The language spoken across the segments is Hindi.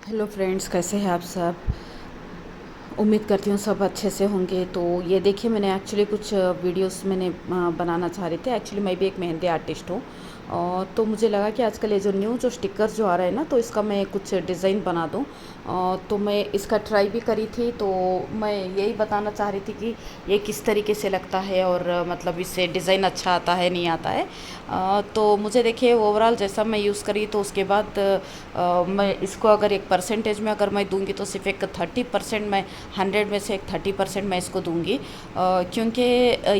हेलो फ्रेंड्स, कैसे हैं आप सब। उम्मीद करती हूँ सब अच्छे से होंगे। तो ये देखिए, मैंने एक्चुअली कुछ वीडियोस मैंने बनाना चाह रही थी। एक्चुअली मैं भी एक मेहंदी आर्टिस्ट हूँ। तो मुझे लगा कि आजकल ये जो न्यू जो स्टिकर्स जो आ रहे हैं ना, तो इसका मैं कुछ डिज़ाइन बना दूँ। तो मैं इसका ट्राई भी करी थी। तो मैं यही बताना चाह रही थी कि ये किस तरीके से लगता है और मतलब इससे डिज़ाइन अच्छा आता है नहीं आता है। तो मुझे देखिए ओवरऑल जैसा मैं यूज़ करी, तो उसके बाद मैं इसको अगर एक परसेंटेज में अगर मैं दूंगी तो सिर्फ एक 30% मैं 100 में से एक 30% मैं इसको दूंगी। क्योंकि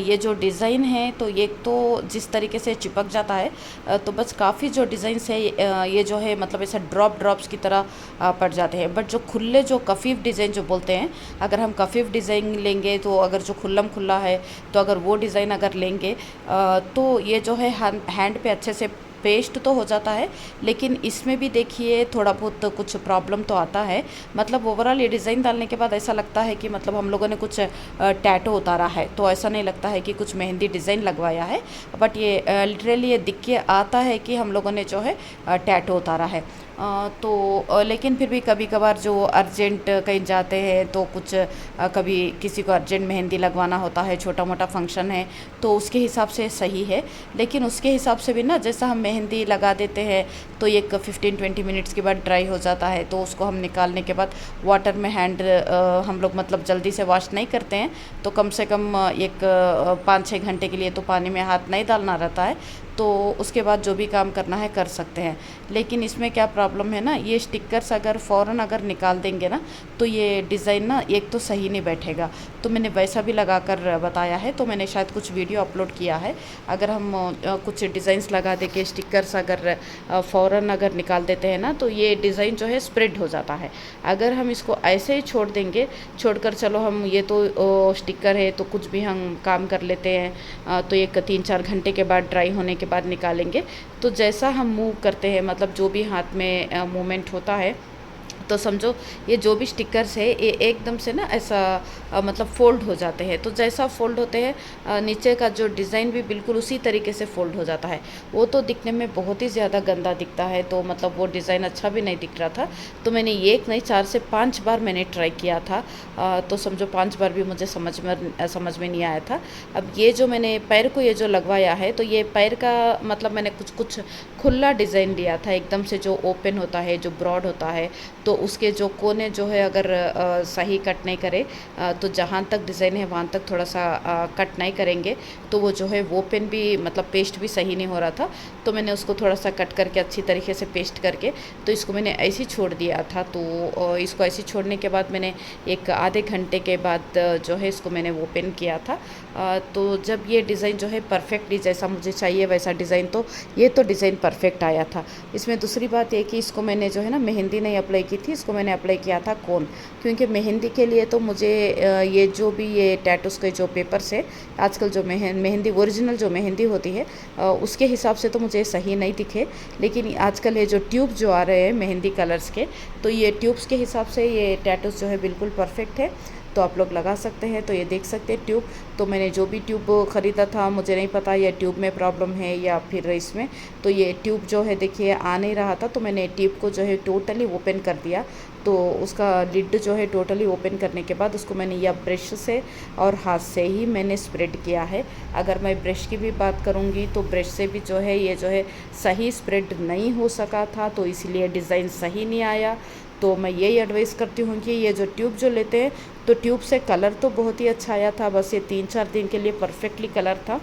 ये जो डिज़ाइन है तो ये तो जिस तरीके से चिपक जाता है, तो बस काफ़ी जो डिज़ाइंस है ये जो है मतलब ऐसा ड्रॉप्स की तरह पड़ जाते हैं। बट जो खुले जो कफ़ीफ डिज़ाइन जो बोलते हैं, अगर हम कफ़ीफ डिज़ाइन लेंगे तो अगर जो खुल्लम खुल्ला है, तो अगर वो डिज़ाइन अगर लेंगे तो ये जो है हैंड पे अच्छे से पेस्ट तो हो जाता है। लेकिन इसमें भी देखिए थोड़ा बहुत कुछ प्रॉब्लम तो आता है। मतलब ओवरऑल ये डिज़ाइन डालने के बाद ऐसा लगता है कि मतलब हम लोगों ने कुछ टैटू उतारा है, तो ऐसा नहीं लगता है कि कुछ मेहंदी डिज़ाइन लगवाया है। बट ये लिटरली ये दिख के आता है कि हम लोगों ने जो है टैटू उतारा है। लेकिन फिर भी कभी कभार जो अर्जेंट कहीं जाते हैं तो कुछ कभी किसी को अर्जेंट मेहंदी लगवाना होता है, छोटा मोटा फंक्शन है, तो उसके हिसाब से सही है। लेकिन उसके हिसाब से भी ना, जैसा हम मेहंदी लगा देते हैं तो एक 15-20 मिनट्स के बाद ड्राई हो जाता है, तो उसको हम निकालने के बाद वाटर में हैंड हम लोग मतलब जल्दी से वॉश नहीं करते हैं, तो कम से कम एक 5-6 घंटे के लिए तो पानी में हाथ नहीं डालना रहता है। तो उसके बाद जो भी काम करना है कर सकते हैं। लेकिन इसमें क्या प्रॉब्लम है ना, ये स्टिकर्स अगर फ़ौरन अगर निकाल देंगे ना, तो ये डिज़ाइन ना एक तो सही नहीं बैठेगा। तो मैंने वैसा भी लगा कर बताया है, तो मैंने शायद कुछ वीडियो अपलोड किया है। अगर हम कुछ डिज़ाइंस लगा दे के स्टिकर्स अगर फ़ौरन अगर निकाल देते हैं ना, तो ये डिज़ाइन जो है स्प्रेड हो जाता है। अगर हम इसको ऐसे ही छोड़ देंगे, छोड़कर चलो हम ये तो स्टिकर है तो कुछ भी हम काम कर लेते हैं, तो एक 3-4 घंटे के बाद ड्राई होने के बाद निकालेंगे, तो जैसा हम मूव करते हैं मतलब जो भी हाथ में मूवमेंट होता है, तो समझो ये जो भी स्टिकर्स है ये एकदम से ना ऐसा मतलब फ़ोल्ड हो जाते हैं। तो जैसा फ़ोल्ड होते हैं नीचे का जो डिज़ाइन भी बिल्कुल उसी तरीके से फ़ोल्ड हो जाता है। वो तो दिखने में बहुत ही ज़्यादा गंदा दिखता है, तो मतलब वो डिज़ाइन अच्छा भी नहीं दिख रहा था। तो मैंने ये एक नहीं 4 से 5 बार मैंने ट्राई किया था। तो समझो 5 बार भी मुझे समझ में नहीं आया था। अब ये जो मैंने पैर को ये जो लगवाया है, तो ये पैर का मतलब मैंने कुछ कुछ खुला डिज़ाइन लिया था, एकदम से जो ओपन होता है, जो ब्रॉड होता है, तो उसके जो कोने जो है अगर सही कट नहीं करे, तो जहाँ तक डिज़ाइन है वहाँ तक थोड़ा सा कट नहीं करेंगे, तो वो जो है वो पेन भी मतलब पेस्ट भी सही नहीं हो रहा था। तो मैंने उसको थोड़ा सा कट करके अच्छी तरीके से पेस्ट करके तो इसको मैंने ऐसे ही छोड़ दिया था। तो इसको ऐसे छोड़ने के बाद मैंने एक आधे घंटे के बाद जो है इसको मैंने वो पेन किया था। तो जब ये डिज़ाइन जो है परफेक्टली जैसा मुझे चाहिए वैसा डिज़ाइन, तो ये तो डिज़ाइन परफेक्ट आया था। इसमें दूसरी बात ये कि इसको मैंने जो है ना मेहंदी नहीं अप्लाई की थी, इसको मैंने अप्लाई किया था कोन। क्योंकि मेहंदी के लिए तो मुझे ये जो भी ये टैटूज़ के जो पेपर्स है, आजकल जो मेहंदी ओरिजिनल जो मेहंदी होती है उसके हिसाब से तो मुझे सही नहीं दिखे। लेकिन आजकल ये जो ट्यूब जो आ रहे हैं मेहंदी कलर्स के, तो ये ट्यूब्स के हिसाब से ये टैटूज़ जो है बिल्कुल परफेक्ट है। तो आप लोग लगा सकते हैं। तो ये देख सकते हैं ट्यूब, तो मैंने जो भी ट्यूब ख़रीदा था, मुझे नहीं पता ये ट्यूब में प्रॉब्लम है या फिर इसमें, तो ये ट्यूब जो है देखिए आ नहीं रहा था, तो मैंने ट्यूब को जो है टोटली ओपन कर दिया। तो उसका लिड जो है टोटली ओपन करने के बाद उसको मैंने या ब्रश से और हाथ से ही मैंने स्प्रेड किया है। अगर मैं ब्रश की भी बात करूँगी तो ब्रश से भी जो है ये जो है सही स्प्रेड नहीं हो सका था, तो इसलिए डिज़ाइन सही नहीं आया। तो मैं यही एडवाइस करती हूँ कि ये जो ट्यूब जो लेते हैं, तो ट्यूब से कलर तो बहुत ही अच्छा आया था, बस ये 3-4 दिन के लिए परफेक्टली कलर था।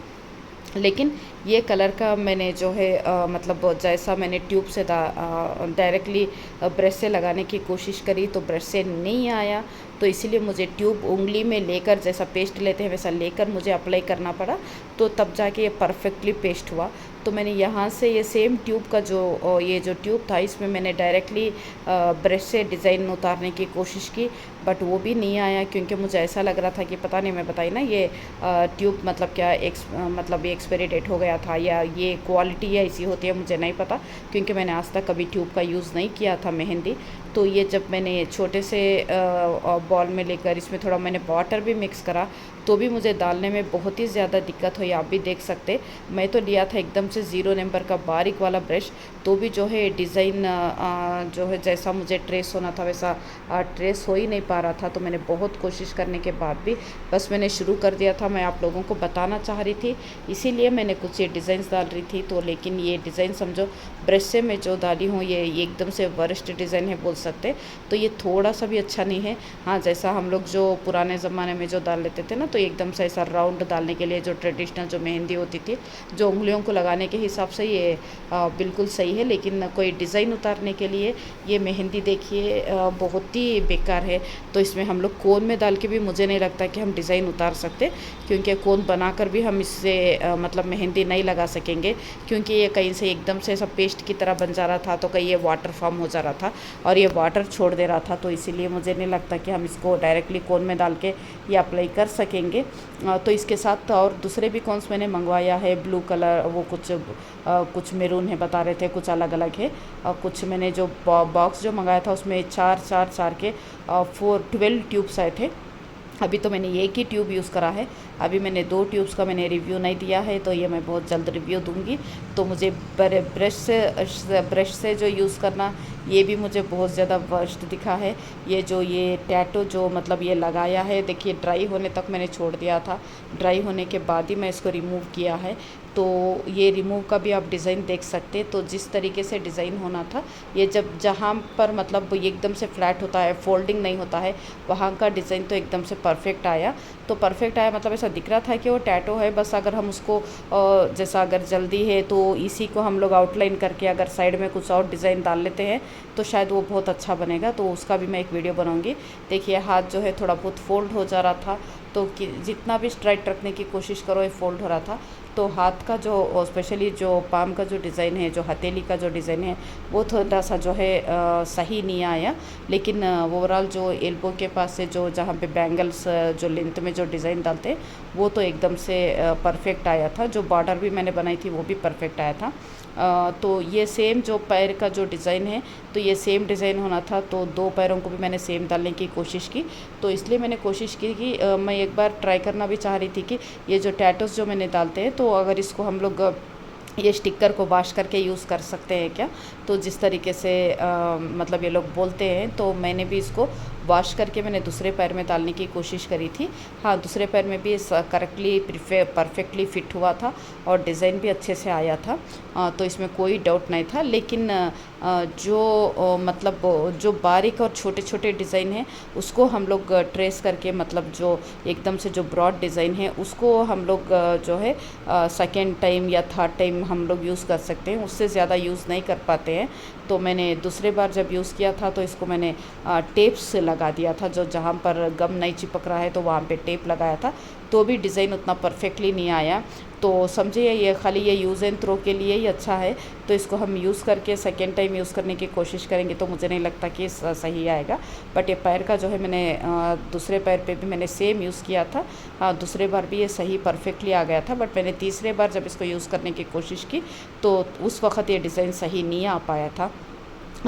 लेकिन ये कलर का मैंने जो है मतलब जैसा मैंने ट्यूब से डायरेक्टली ब्रश से लगाने की कोशिश करी तो ब्रश से नहीं आया। तो इसीलिए मुझे ट्यूब उंगली में लेकर, जैसा पेस्ट लेते हैं वैसा लेकर मुझे अप्लाई करना पड़ा, तो तब जाके ये परफेक्टली पेस्ट हुआ। तो मैंने यहाँ से ये सेम ट्यूब का जो ये जो ट्यूब था, इसमें मैंने डायरेक्टली ब्रश से डिज़ाइन उतारने की कोशिश की, बट वो भी नहीं आया। क्योंकि मुझे ऐसा लग रहा था कि पता नहीं, मैं बताई ना ये ट्यूब मतलब क्या मतलब ये एक्सपायरी डेट हो गया था या ये क्वालिटी या ऐसी होती है, मुझे नहीं पता। क्योंकि मैंने आज तक कभी ट्यूब का यूज़ नहीं किया था मेहंदी। तो ये जब मैंने छोटे से बॉल में लेकर इसमें थोड़ा मैंने वाटर भी मिक्स करा तो भी मुझे डालने में बहुत ही ज़्यादा दिक्कत हुई। आप भी देख सकते, मैं तो लिया था एकदम से 0 नंबर का बारीक वाला ब्रश, तो भी जो है डिज़ाइन जो है जैसा मुझे ट्रेस होना था वैसा ट्रेस हो ही नहीं पा रहा था। तो मैंने बहुत कोशिश करने के बाद भी बस मैंने शुरू कर दिया था। मैं आप लोगों को बताना चाह रही थी, इसीलिए मैंने कुछ ये डिज़ाइंस डाल रही थी। तो लेकिन ये डिज़ाइन समझो ब्रश से मैं जो डाली हूँ ये एकदम से वर्स्ट डिज़ाइन है बोल सकते। तो ये थोड़ा सा भी अच्छा नहीं है। हाँ, जैसा हम लोग जो पुराने ज़माने में जो डाल लेते थे ना, तो एकदम से ऐसा राउंड डालने के लिए जो ट्रेडिशनल जो मेहंदी होती थी, जो उंगलियों को लगाने के हिसाब से ये बिल्कुल सही है। लेकिन कोई डिज़ाइन उतारने के लिए ये मेहंदी देखिए बहुत ही बेकार है। तो इसमें हम लोग कोन में डाल के भी मुझे नहीं लगता कि हम डिज़ाइन उतार सकते, क्योंकि कोन बनाकर भी हम इससे मतलब मेहंदी नहीं लगा सकेंगे, क्योंकि ये कहीं से एकदम से ऐसा पेस्ट की तरह बन जा रहा था, तो कहीं ये वाटर फॉर्म हो जा रहा था और ये वाटर छोड़ दे रहा था। तो इसीलिए मुझे नहीं लगता कि हम इसको डायरेक्टली कोन में डाल के ये अप्लाई कर सकेंगे। तो इसके साथ और दूसरे भी कॉन्स मैंने मंगवाया है, ब्लू कलर, वो कुछ मेरून है बता रहे थे, कुछ अलग अलग है। कुछ मैंने जो बॉक्स जो मंगाया था उसमें 4 के 12 ट्यूब्स आए थे। अभी तो मैंने एक ही ट्यूब यूज़ करा है, अभी मैंने 2 ट्यूब्स का मैंने रिव्यू नहीं दिया है, तो ये मैं बहुत जल्द रिव्यू दूंगी। तो मुझे ब्रश से जो यूज़ करना ये भी मुझे बहुत ज़्यादा वर्स्ट दिखा है। ये टैटू जो मतलब ये लगाया है, देखिए ड्राई होने तक मैंने छोड़ दिया था, ड्राई होने के बाद ही मैं इसको रिमूव किया है। तो ये रिमूव का भी आप डिज़ाइन देख सकते। तो जिस तरीके से डिज़ाइन होना था, ये जहाँ पर मतलब ये एकदम से फ्लैट होता है, फोल्डिंग नहीं होता है, वहाँ का डिज़ाइन तो एकदम से परफेक्ट आया। तो परफेक्ट आया मतलब ऐसा दिख रहा था कि वो टैटू है, बस अगर हम उसको जैसा अगर जल्दी है तो इसी को हम लोग आउटलाइन करके अगर साइड में कुछ और डिज़ाइन डाल लेते हैं तो शायद वो बहुत अच्छा बनेगा। तो उसका भी मैं एक वीडियो बनाऊंगी। देखिए हाथ जो है थोड़ा बहुत फोल्ड हो जा रहा था, तो जितना भी स्ट्राइट रखने की कोशिश करो ये फोल्ड हो रहा था। तो हाथ का जो स्पेशली जो पाम का जो डिज़ाइन है, जो हथेली का जो डिज़ाइन है, वो थोड़ा सा जो है सही नहीं आया। लेकिन ओवरऑल जो एल्बो के पास से जो जहाँ पे बैंगल्स जो लेंथ में जो डिज़ाइन डालते हैं वो तो एकदम से परफेक्ट आया था। जो बॉर्डर भी मैंने बनाई थी वो भी परफेक्ट आया था। तो ये सेम जो पैर का जो डिज़ाइन है, तो ये सेम डिज़ाइन होना था। तो 2 पैरों को भी मैंने सेम डालने की कोशिश की। तो इसलिए मैंने कोशिश की कि मैं एक बार ट्राई करना भी चाह रही थी कि ये जो टैटूस जो मैंने डालते हैं, तो अगर इसको हम लोग ये स्टिकर को वॉश करके यूज़ कर सकते हैं क्या। तो जिस तरीके से मतलब ये लोग बोलते हैं, तो मैंने भी इसको वॉश करके मैंने दूसरे पैर में डालने की कोशिश करी थी। हाँ, दूसरे पैर में भी करेक्टली परफेक्टली फिट हुआ था और डिज़ाइन भी अच्छे से आया था। तो इसमें कोई डाउट नहीं था। लेकिन मतलब जो बारीक और छोटे छोटे डिज़ाइन हैं उसको हम लोग ट्रेस करके, मतलब जो एकदम से जो ब्रॉड डिज़ाइन है उसको हम लोग जो है सेकेंड टाइम या थर्ड टाइम हम लोग यूज़ कर सकते हैं, उससे ज़्यादा यूज़ नहीं कर पाते हैं। तो मैंने दूसरे बार जब यूज़ किया था तो इसको मैंने टेप से लगा दिया था, जो जहाँ पर गम नहीं चिपक रहा है तो वहाँ पे टेप लगाया था, तो भी डिज़ाइन उतना परफेक्टली नहीं आया। तो समझिए ये खाली ये यूज़ एंड थ्रो के लिए ही अच्छा है। तो इसको हम यूज़ करके सेकेंड टाइम यूज़ करने की कोशिश करेंगे तो मुझे नहीं लगता कि सही आएगा। बट ये पैर का जो है मैंने दूसरे पैर पे भी मैंने सेम यूज़ किया था। दूसरे बार भी ये सही परफेक्टली आ गया था, बट मैंने तीसरे बार जब इसको यूज़ करने की कोशिश की तो उस वक्त ये डिज़ाइन सही नहीं आ पाया था।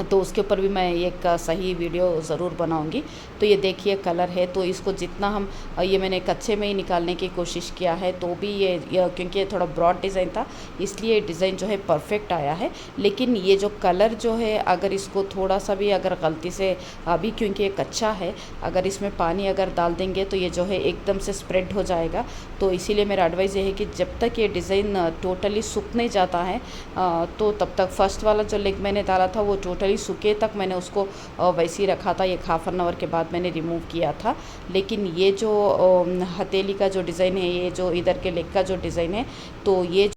तो उसके ऊपर भी मैं एक सही वीडियो ज़रूर बनाऊंगी। तो ये देखिए कलर है, तो इसको जितना हम ये मैंने कच्चे में ही निकालने की कोशिश किया है, तो भी ये क्योंकि ये थोड़ा ब्रॉड डिज़ाइन था इसलिए डिज़ाइन जो है परफेक्ट आया है। लेकिन ये जो कलर जो है, अगर इसको थोड़ा सा भी अगर गलती से अभी क्योंकि ये कच्चा है, अगर इसमें पानी अगर डाल देंगे तो ये जो है एकदम से स्प्रेड हो जाएगा। तो इसीलिए मेरा एडवाइस ये है कि जब तक ये डिज़ाइन टोटली सूख नहीं जाता है तो तब तक फर्स्ट वाला जो लेग मैंने डाला था वो टोटली सूखे तक मैंने उसको वैसे ही रखा था। ये 1/2 आवर के बाद मैंने रिमूव किया था। लेकिन ये जो हथेली का जो डिज़ाइन है, ये जो इधर के लेग का जो डिज़ाइन है, तो ये